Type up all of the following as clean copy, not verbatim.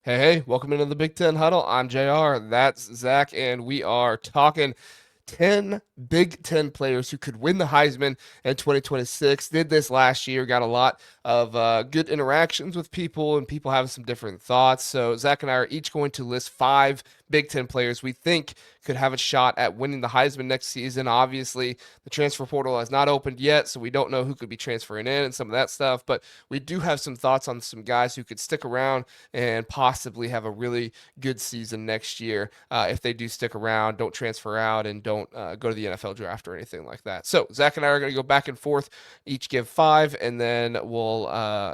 Hey, welcome into the Big Ten Huddle. I'm JR, that's Zack, and we are talking 10 Big Ten players who could win the Heisman in 2026. Did this last year, got a lot of good interactions with people, and people have some different thoughts. So, Zack and I are each going to list five Big Ten players we think could have a shot at winning the Heisman next season. Obviously, the transfer portal has not opened yet, so we don't know who could be transferring in and some of that stuff, but we do have some thoughts on some guys who could stick around and possibly have a really good season next year if they do stick around, don't transfer out, and don't go to the NFL draft or anything like that. So Zack and I are going to go back and forth, each give five, and then we'll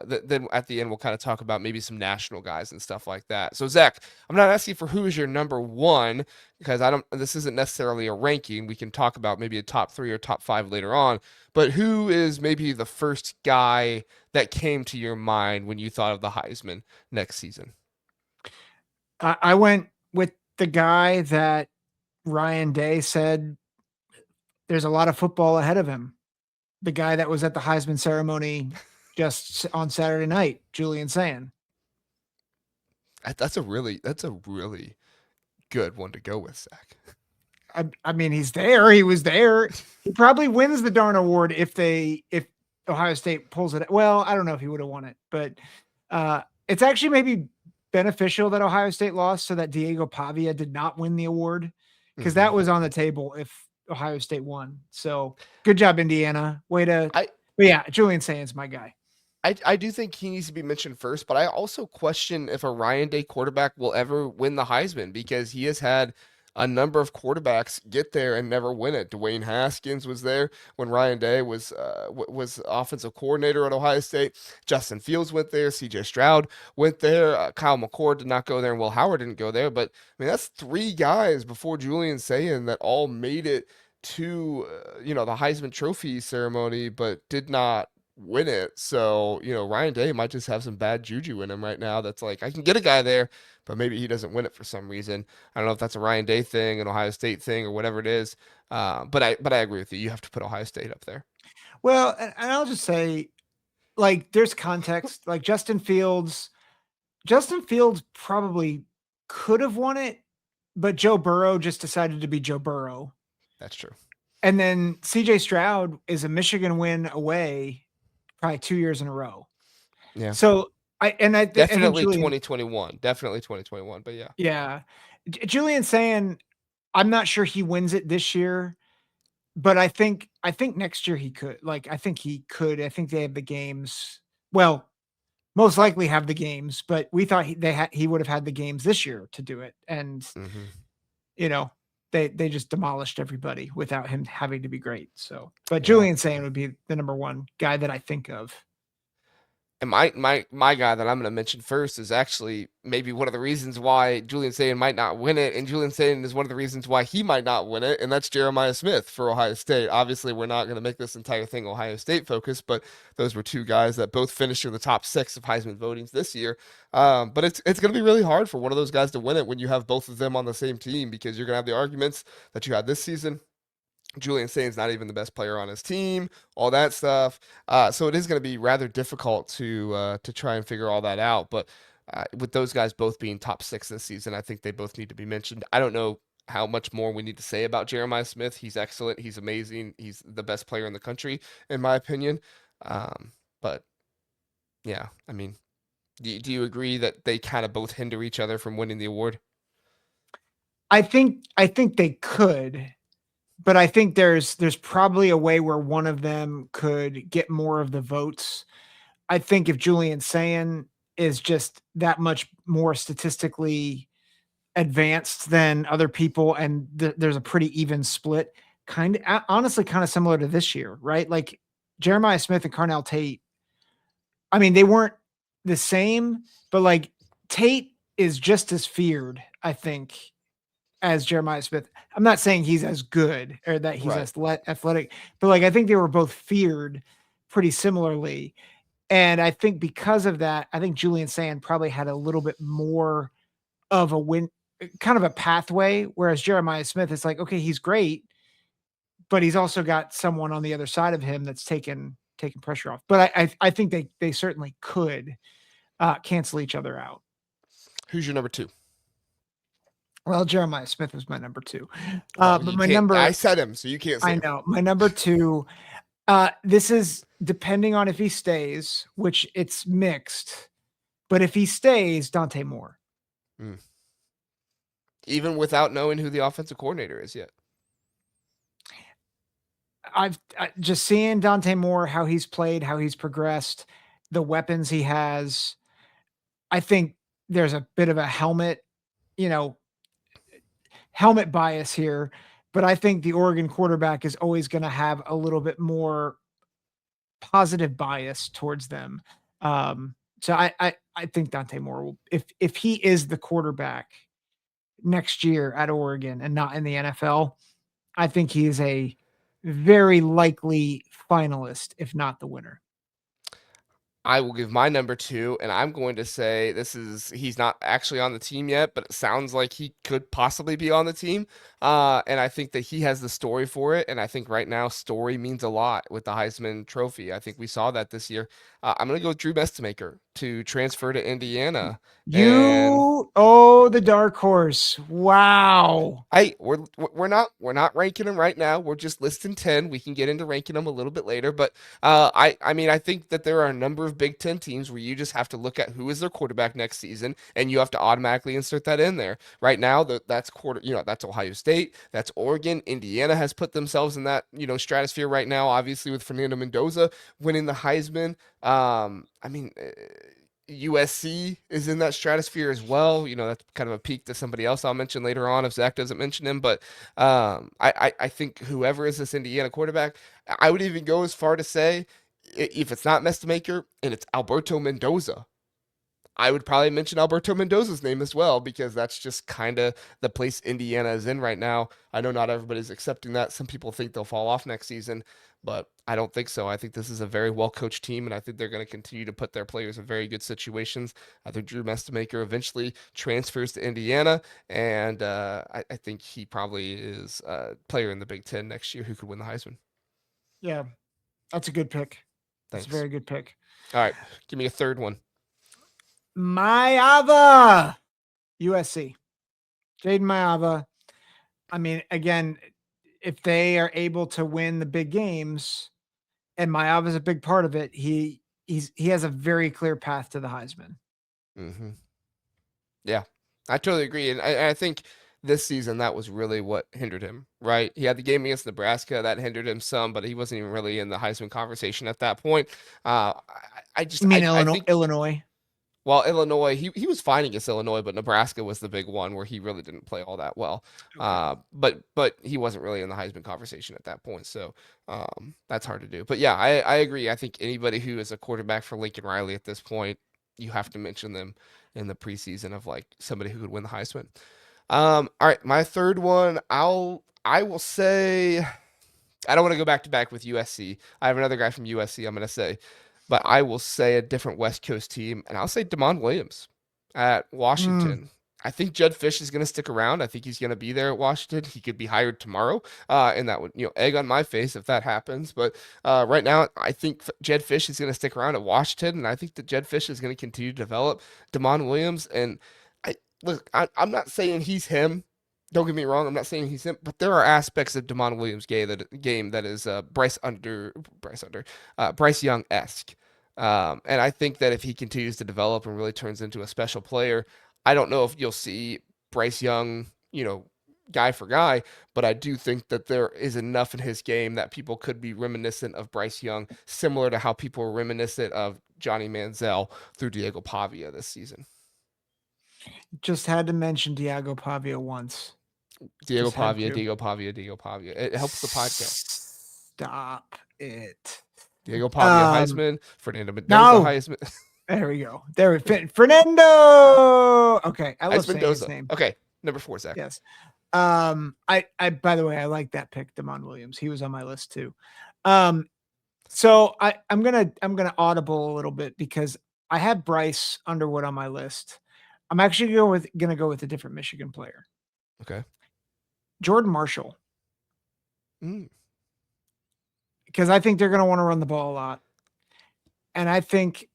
then at the end we'll kind of talk about maybe some national guys and stuff like that. So Zack, I'm not asking for who is your number one because I don't. This isn't necessarily a ranking. We can talk about maybe a top three or top five later on. But who is maybe the first guy that came to your mind when you thought of the Heisman next season? I went with the guy that Ryan Day said there's a lot of football ahead of him. The guy that was at the Heisman ceremony just on Saturday night, Julian Sayin. That's a really good one to go with, Zach. I mean, he's there. He was there. He probably wins the darn award if Ohio State pulls it. Well, I don't know if he would have won it, but it's actually maybe beneficial that Ohio State lost so that Diego Pavia did not win the award because Hmm. that was on the table if Ohio State won. So good job, Indiana. Way to, I, but yeah, Julian Sainz my guy. I do think he needs to be mentioned first, but I also question if a Ryan Day quarterback will ever win the Heisman because he has had a number of quarterbacks get there and never win it. Dwayne Haskins was there when Ryan Day was offensive coordinator at Ohio State. Justin Fields went there. C.J. Stroud went there. Kyle McCord did not go there, and Will Howard didn't go there. But I mean, that's three guys before Julian Sayin that all made it to the Heisman Trophy ceremony, but did not win it. So, Ryan Day might just have some bad juju in him right now. That's like, I can get a guy there, but maybe he doesn't win it for some reason. I don't know if that's a Ryan Day thing, an Ohio State thing, or whatever it is. But I agree with you. You have to put Ohio State up there. Well, and I'll just say, like, there's context. Like Justin Fields probably could have won it, but Joe Burrow just decided to be Joe Burrow. That's true. And then CJ Stroud is a Michigan win away probably 2 years in a row. Yeah. So I think Definitely Julian, 2021. Definitely 2021. But yeah. yeah. Julian saying I'm not sure he wins it this year, but I think next year he could. Like I think he could. I think they have the games. Well, most likely have the games, but we thought he would have had the games this year to do it. And Hmm. you know, they just demolished everybody without him having to be great. So, but Yeah. Julian Sayin would be the number one guy that I think of. And my guy that I'm going to mention first is actually maybe one of the reasons why Julian Sayin might not win it, and Julian Sayin is one of the reasons why he might not win it, and that's Jeremiah Smith for Ohio State. Obviously, we're not going to make this entire thing Ohio State focused, but those were two guys that both finished in the top six of Heisman votings this year. But it's going to be really hard for one of those guys to win it when you have both of them on the same team because you're going to have the arguments that you had this season. Julian Sain's not even the best player on his team, all that stuff. So it is going to be rather difficult to try and figure all that out. But with those guys both being top six this season, I think they both need to be mentioned. I don't know how much more we need to say about Jeremiah Smith. He's excellent. He's amazing. He's the best player in the country, in my opinion. But yeah, I mean, do you agree that they kind of both hinder each other from winning the award? I think they could, but I think there's probably a way where one of them could get more of the votes. I think if Julian Sayin is just that much more statistically advanced than other people, and there's a pretty even split. Honestly, kind of similar to this year, right? Like Jeremiah Smith and Carnell Tate. I mean, they weren't the same, but like Tate is just as feared, I think, as Jeremiah Smith. I'm not saying he's as good or that he's Right. as athletic, but like I think they were both feared pretty similarly. And I think because of that, I think Julian Sand probably had a little bit more of a win, kind of a pathway. Whereas Jeremiah Smith is like, okay, he's great, but he's also got someone on the other side of him that's taking pressure off. But I think they certainly could cancel each other out. Who's your number two? Well, Jeremiah Smith was my number 2. Well, But you my can't. I number, said him, so you can't say I him. know, my number 2, this is depending on if he stays, which it's mixed. But if he stays, Dante Moore. Mm. Even without knowing who the offensive coordinator is yet. Just seeing Dante Moore, how he's played, how he's progressed, the weapons he has. I think there's a bit of a you know, helmet bias here, but I think the Oregon quarterback is always going to have a little bit more positive bias towards them. So I think Dante Moore will, if he is the quarterback next year at Oregon and not in the NFL, I think he is a very likely finalist, if not the winner. I will give my number two, and I'm going to say he's not actually on the team yet, but it sounds like he could possibly be on the team. And I think that he has the story for it. And I think right now, story means a lot with the Heisman Trophy. I think we saw that this year. I'm going to go with Drew Mestemaker to transfer to Indiana. And The dark horse. Wow. we're not ranking them right now. We're just listing 10. We can get into ranking them a little bit later, but I mean I think that there are a number of Big Ten teams where you just have to look at who is their quarterback next season, and you have to automatically insert that in there. Right now, that's Ohio State, that's Oregon, Indiana has put themselves in that stratosphere right now. Obviously, with Fernando Mendoza winning the Heisman. I mean. USC is in that stratosphere as well. That's kind of a peak to somebody else I'll mention later on if Zach doesn't mention him. But I think whoever is this Indiana quarterback, I would even go as far to say if it's not Mestemaker and it's Alberto Mendoza, I would probably mention Alberto Mendoza's name as well because that's just kind of the place Indiana is in right now. I know not everybody's accepting that. Some people think they'll fall off next season, but I don't think so. I think this is a very well coached team, and I think they're going to continue to put their players in very good situations. I think Drew Mestemaker eventually transfers to Indiana, and I think he probably is a player in the Big Ten next year who could win the Heisman. Yeah, that's a good pick. That's a Thanks. very good pick. All right, give me a third one. Maiava, USC. Jayden Maiava. I mean, again, if they are able to win the big games, and Maiava is a big part of it, he has a very clear path to the Heisman. Mm-hmm. Yeah, I totally agree, and I think this season that was really what hindered him. Right, he had the game against Nebraska that hindered him some, but he wasn't even really in the Heisman conversation at that point. You mean I Illinois? think Illinois? well, Illinois, he was fine against Illinois, but Nebraska was the big one where he really didn't play all that well. Okay. But he wasn't really in the Heisman conversation at that point, so that's hard to do. But yeah, I agree. I think anybody who is a quarterback for Lincoln Riley at this point, you have to mention them in the preseason of like somebody who could win the Heisman. All right, my third one, I will say I don't want to go back to back with USC. I have another guy from USC I'm going to say, but I will say a different West Coast team, and I'll say Damon Williams at Washington. I think Jedd Fisch is going to stick around. I think he's going to be there at Washington. He could be hired tomorrow, and that would egg on my face if that happens. But right now, I think Jedd Fisch is going to stick around at Washington, and I think that Jedd Fisch is going to continue to develop Damon Williams. And I'm not saying he's him. Don't get me wrong. I'm not saying he's him, but there are aspects of Damon Williams' game that is Bryce Young esque. And I think that if he continues to develop and really turns into a special player, I don't know if you'll see Bryce Young, guy for guy, but I do think that there is enough in his game that people could be reminiscent of Bryce Young, similar to how people were reminiscent of Johnny Manziel through Diego Pavia this season. Just had to mention Diego Pavia once. Diego Pavia. It helps the podcast. Stop it. Diego Pavia Heisman, Fernando Mendoza Heisman. There we go. Fernando. Okay, I love saying his name. Okay, number 4, Zach. Yes. I by the way, I like that pick, Damon Williams. He was on my list too. So I'm gonna audible a little bit because I had Bryce Underwood on my list. I'm actually gonna go with a different Michigan player. Okay. Jordan Marshall. Because I think they're gonna want to run the ball a lot. And I think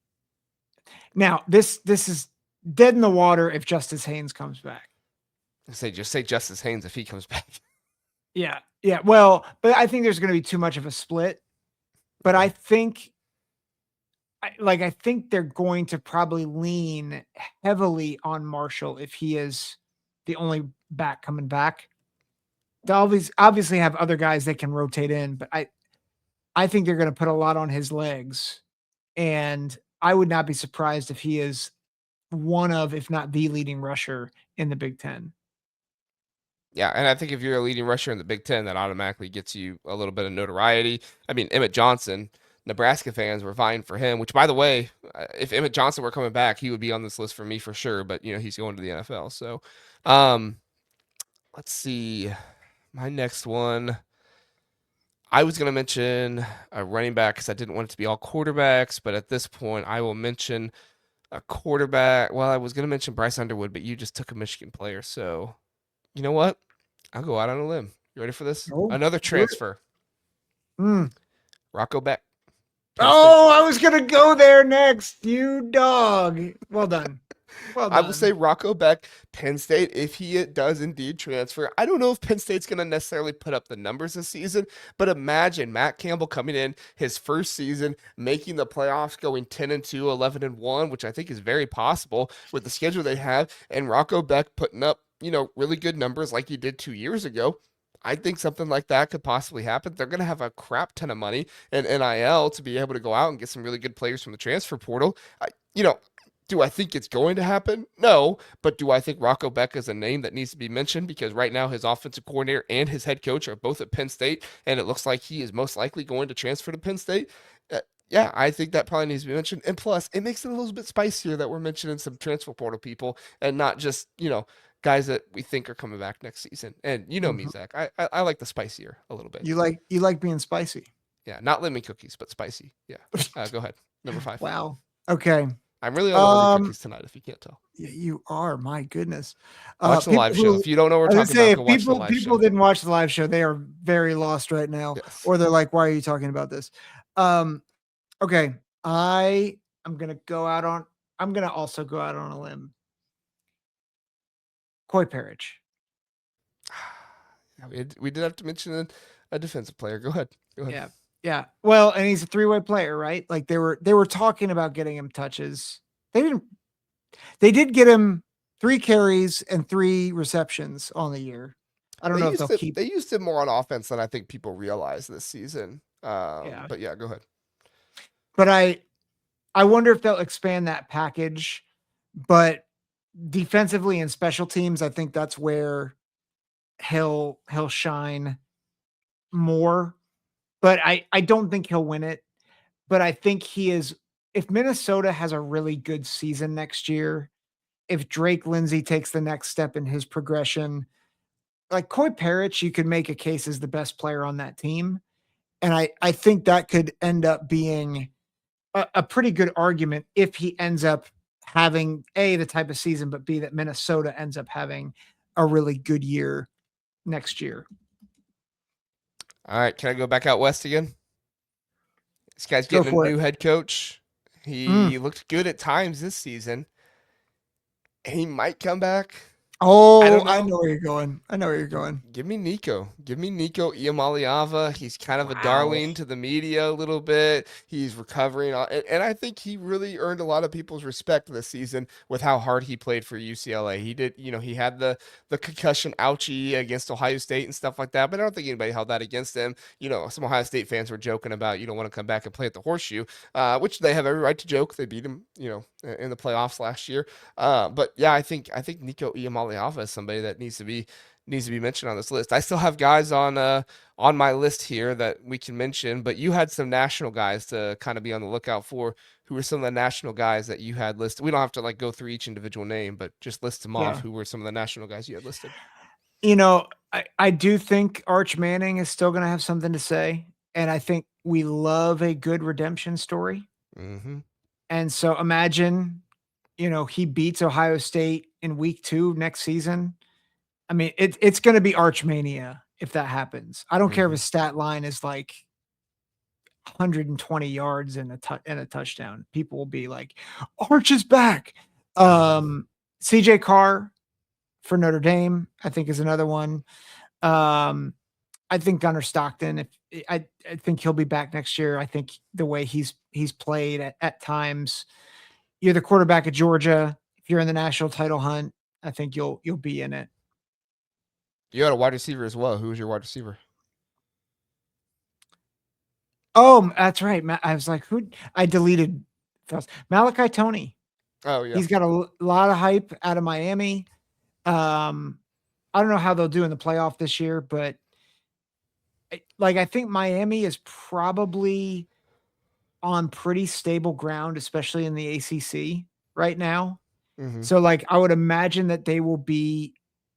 now this is dead in the water if Justice Haynes comes back. Just say Justice Haynes if he comes back. Yeah. Yeah. Well, but I think there's going to be too much of a split. But I think I think they're going to probably lean heavily on Marshall if he is the only back coming back. They'll obviously have other guys they can rotate in, but I think they're going to put a lot on his legs. And I would not be surprised if he is one of, if not the leading rusher in the Big Ten. Yeah, and I think if you're a leading rusher in the Big Ten, that automatically gets you a little bit of notoriety. I mean, Emmett Johnson, Nebraska fans were vying for him. Which, by the way, if Emmett Johnson were coming back, he would be on this list for me for sure. But he's going to the NFL. So, um, let's see, my next one. I was going to mention a running back because I didn't want it to be all quarterbacks, but at this point, I will mention a quarterback. Well, I was going to mention Bryce Underwood, but you just took a Michigan player, so you know what? I'll go out on a limb. You ready for this? Oh, Another transfer. Rocco Beck. Penn State. Oh, I was gonna go there next. You dog. Well done. Well done. I will say Rocco Beck, Penn State, if he does indeed transfer. I don't know if Penn State's going to necessarily put up the numbers this season, but imagine Matt Campbell coming in his first season, making the playoffs, going 10-2, 11-1, which I think is very possible with the schedule they have, and Rocco Beck putting up, really good numbers like he did 2 years ago. I think something like that could possibly happen. They're going to have a crap ton of money and NIL to be able to go out and get some really good players from the transfer portal. Do I think it's going to happen? No, but do I think Rocco Beck is a name that needs to be mentioned? Because right now his offensive coordinator and his head coach are both at Penn State, and it looks like he is most likely going to transfer to Penn State. Yeah, I think that probably needs to be mentioned. And plus, it makes it a little bit spicier that we're mentioning some transfer portal people and not just, guys that we think are coming back next season. And you know me, Zach. I like the spicier a little bit. You like being spicy. Yeah, not lemon cookies, but spicy. Yeah. Go ahead. Number 5. Wow. Okay. I'm really on the lemon cookies tonight, if you can't tell. Yeah, you are. My goodness. Watch the live show. If you don't know what we're talking about, go watch the live show. People didn't watch the live show. They are very lost right now. Yes. Or they're like, why are you talking about this? Okay. I'm going to also go out on a limb. Coy Parrish. We did have to mention a defensive player. Go ahead. Yeah. Yeah. Well, and he's a 3-way player, right? Like they were talking about getting him touches. They did get him 3 carries and 3 receptions on the year. I don't know if they'll keep. They used him more on offense than I think people realize this season. But yeah, go ahead. But I wonder if they'll expand that package. But defensively and special teams, I think that's where he'll shine more. But I don't think he'll win it. But I think he is. If Minnesota has a really good season next year, if Drake Lindsay takes the next step in his progression, like Coy Parrish, you could make a case as the best player on that team. And I think that could end up being a pretty good argument if he ends up having A, the type of season, but B, that Minnesota ends up having a really good year next year. All right. Can I go back out west again? This guy's getting a new head coach. He looked good at times this season. He might come back. Oh, I know where you're going. Give me Nico Iamaleava. He's kind of a darling to the media a little bit. He's recovering. And I think he really earned a lot of people's respect this season with how hard he played for UCLA. He did, he had the concussion ouchie against Ohio State and stuff like that, but I don't think anybody held that against him. Some Ohio State fans were joking about, you don't want to come back and play at the Horseshoe, which they have every right to joke. They beat him, in the playoffs last year. But yeah, I think Nico Iamaleava is somebody that needs to be mentioned on this list. I still have guys on my list here that we can mention, but you had some national guys to kind of be on the lookout for. Who were some of the national guys that you had listed? We don't have to go through each individual name, but just list them off. Who were some of the national guys you had listed? I do think Arch Manning is still going to have something to say, and I think we love a good redemption story. Mm-hmm. And so imagine, he beats Ohio State in week 2 next season. I mean, it's going to be Archmania if that happens. I don't care if his stat line is like 120 yards and a touchdown. People will be like, Arch is back. CJ Carr for Notre Dame, I think is another one. I think Gunnar Stockton, if I think he'll be back next year. I think the way he's played at times, you're the quarterback of Georgia. If you're in the national title hunt, I think you'll be in it. You had a wide receiver as well. Who was your wide receiver? Oh, that's right. I was like, who? I deleted Malachi Tony. Oh yeah. He's got a lot of hype out of Miami. Um, I don't know how they'll do in the playoff this year, but I think Miami is probably on pretty stable ground, especially in the ACC right now. Mm-hmm. So I would imagine that they will be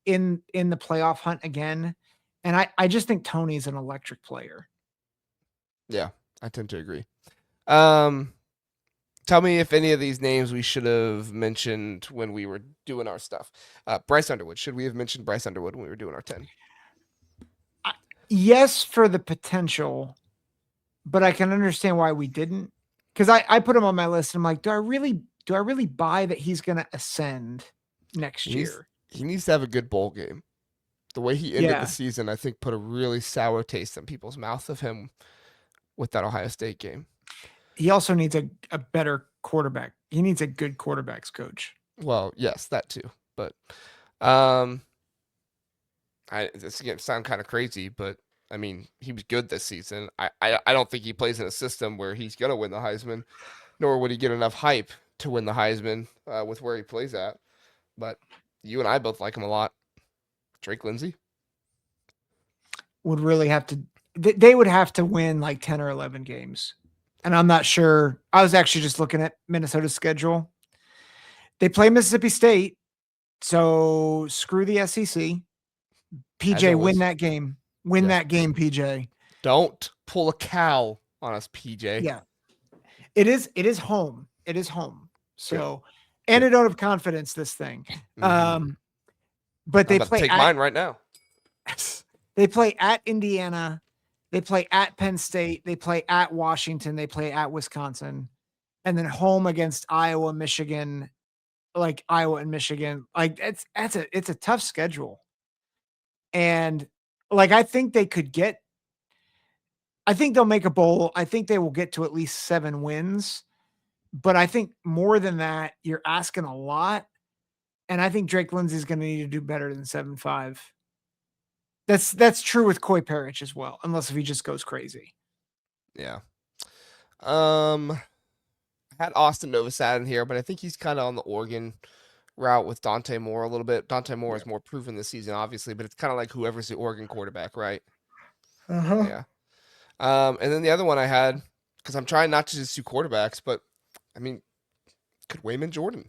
in the playoff hunt again. And I just think Tony's an electric player. Yeah, I tend to agree. Um, Tell me if any of these names we should have mentioned when we were doing our stuff. Bryce Underwood. Should we have mentioned Bryce Underwood when we were doing our 10? Yes, for the potential, but I can understand why we didn't. Because I put him on my list and I'm like, do I really buy that he's gonna ascend He next needs year? he needs to have a good bowl game. The way he ended the Yeah. season, I think, put a really sour taste in people's mouth of him with that Ohio State game. He also needs a better quarterback. He needs a good quarterbacks coach. Well, yes, that too. But um, this again sound kind of crazy, but I mean, he was good this season. I don't think he plays in a system where he's gonna win the Heisman, nor would he get enough hype to win the Heisman with where he plays at. But you and I both like him a lot. Drake Lindsay. Would really have to they would have to win like 10 or 11 games. And I'm not sure. I was actually just looking at Minnesota's schedule. They play Mississippi State, so screw the SEC. As PJ, win always. that game. Win Yes. that game, PJ. Don't pull a cow on us, PJ. Yeah. It is home. It is home. Good. So Good. antidote of confidence, this thing. Mm-hmm. But I'm they about to play take at mine right now. they play at Indiana, they play at Penn State, they play at Washington, they play at Wisconsin, and then home against Iowa, Michigan, like Iowa and Michigan. Like it's a tough schedule. And I think they could get I think they'll make a bowl. I think they will get to at least 7 wins. But I think more than that, you're asking a lot. And I think Drake Lindsay's going to need to do better than 7-5. That's true with Coy Parrish as well, unless if he just goes crazy. Yeah. I had Austin Novosad in here, but I think he's kind of on the Oregon route with Dante Moore a little bit. Dante Moore is more proven this season, obviously, but it's kind of like whoever's the Oregon quarterback, right? Uh-huh. Yeah. And then the other one I had, because I'm trying not to just do quarterbacks, but I mean, could Wayman Jordan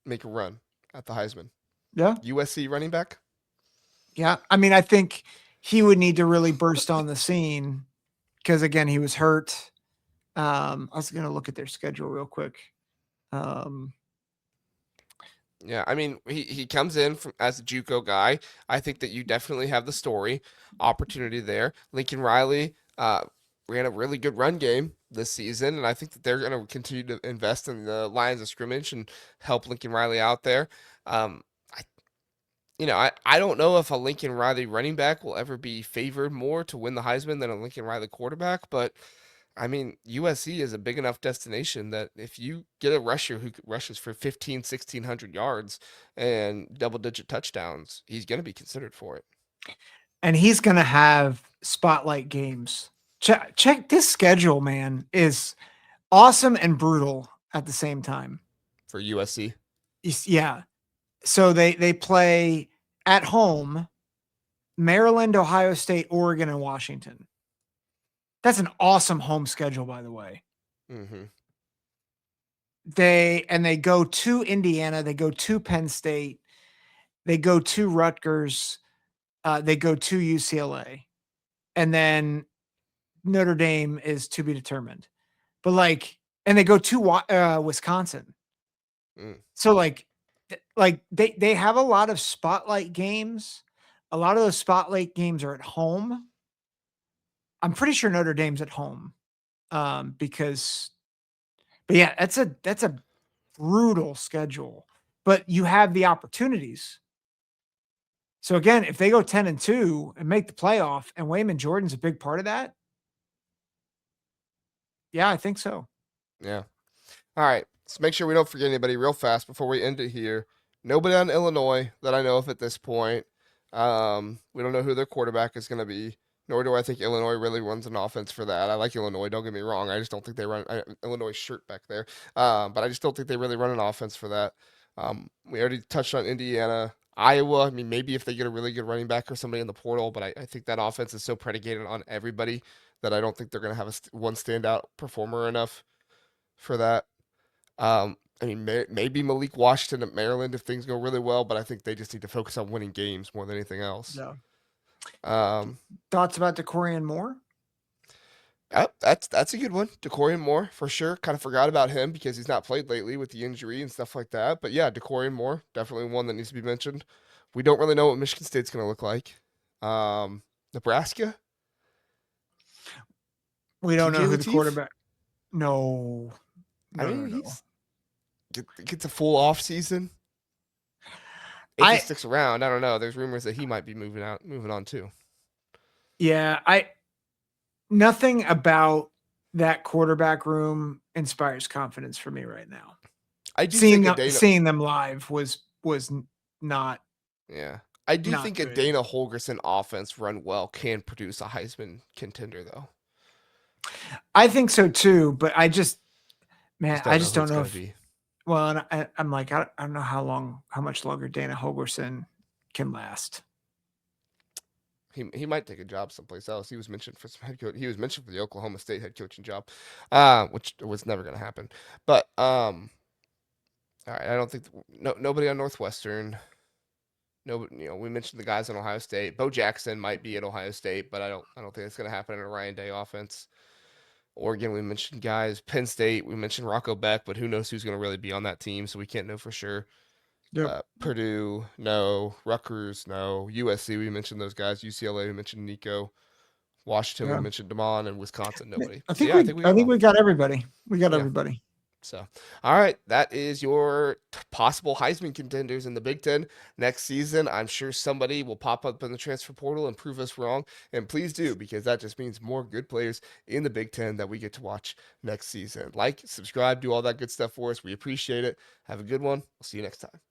make a run at the Heisman? Yeah. USC running back? Yeah. I mean, I think he would need to really burst on the scene because again, he was hurt. I was going to look at their schedule real quick. Yeah, I mean, he comes in from as a JUCO guy. I think that you definitely have the story opportunity there. Lincoln Riley ran a really good run game this season, and I think that they're going to continue to invest in the lines of scrimmage and help Lincoln Riley out there. I I don't know if a Lincoln Riley running back will ever be favored more to win the Heisman than a Lincoln Riley quarterback, but I mean, USC is a big enough destination that if you get a rusher who rushes for 15, 1,600 yards and double-digit touchdowns, he's going to be considered for it. And he's going to have spotlight games. Check this schedule, man, is awesome and brutal at the same time. For USC? Yeah. So they play at home, Maryland, Ohio State, Oregon, and Washington. That's an awesome home schedule, by the way. Mm-hmm. They go to Indiana, they go to Penn State, they go to Rutgers, they go to UCLA, and then Notre Dame is to be determined. But and they go to Wisconsin. Mm. So they have a lot of spotlight games. A lot of those spotlight games are at home. I'm pretty sure Notre Dame's at home. But yeah, that's a brutal schedule, but you have the opportunities. So again, if they go 10-2 and make the playoff, and Wayman Jordan's a big part of that, yeah, I think so. Yeah. All right. Let's make sure we don't forget anybody real fast before we end it here. Nobody on Illinois that I know of at this point. We don't know who their quarterback is going to be, nor do I think Illinois really runs an offense for that. I like Illinois, don't get me wrong. I just don't think they run Illinois shirt back there. But I just don't think they really run an offense for that. We already touched on Indiana. Iowa, I mean, maybe if they get a really good running back or somebody in the portal, but I think that offense is so predicated on everybody that I don't think they're going to have one standout performer enough for that. I mean, maybe Malik Washington at Maryland if things go really well, but I think they just need to focus on winning games more than anything else. Yeah. Um, Thoughts about DeCorian Moore? that's a good one. DeCorian Moore for sure. Kind of forgot about him because he's not played lately with the injury and stuff like that. But yeah, DeCorian Moore definitely one that needs to be mentioned. We don't really know what Michigan State's going to look like. Nebraska. We don't know TJ who the Lateef? quarterback. No, I no, mean, no, no. he's gets a full off season. If he sticks around, I don't know. There's rumors that he might be moving on too. Yeah, nothing about that quarterback room inspires confidence for me right now. I do think seeing them live was not. Yeah, I do not think good. a Dana Holgorsen offense run well can produce a Heisman contender, though. I think so too, but I just don't know if. Be. Well, and I'm like, I don't know how much longer Dana Holgorsen can last. He might take a job someplace else. He was mentioned for some head coach. He was mentioned for the Oklahoma State head coaching job, which was never going to happen. But all right, I don't think nobody on Northwestern. No, we mentioned the guys on Ohio State. Bo Jackson might be at Ohio State, but I don't think it's going to happen in a Ryan Day offense. Oregon, we mentioned guys. Penn State, we mentioned Rocco Beck, but who knows who's going to really be on that team, so we can't know for sure. Yep. Purdue, no. Rutgers, no. USC, we mentioned those guys. UCLA, we mentioned Nico. Washington, we mentioned Damon, and Wisconsin, nobody. I think we got everybody. We got everybody. So, all right, that is your possible Heisman contenders in the Big Ten next season. I'm sure somebody will pop up in the transfer portal and prove us wrong, and please do, because that just means more good players in the Big Ten that we get to watch next season. Like, subscribe, do all that good stuff for us. We appreciate it. Have a good one. We'll see you next time.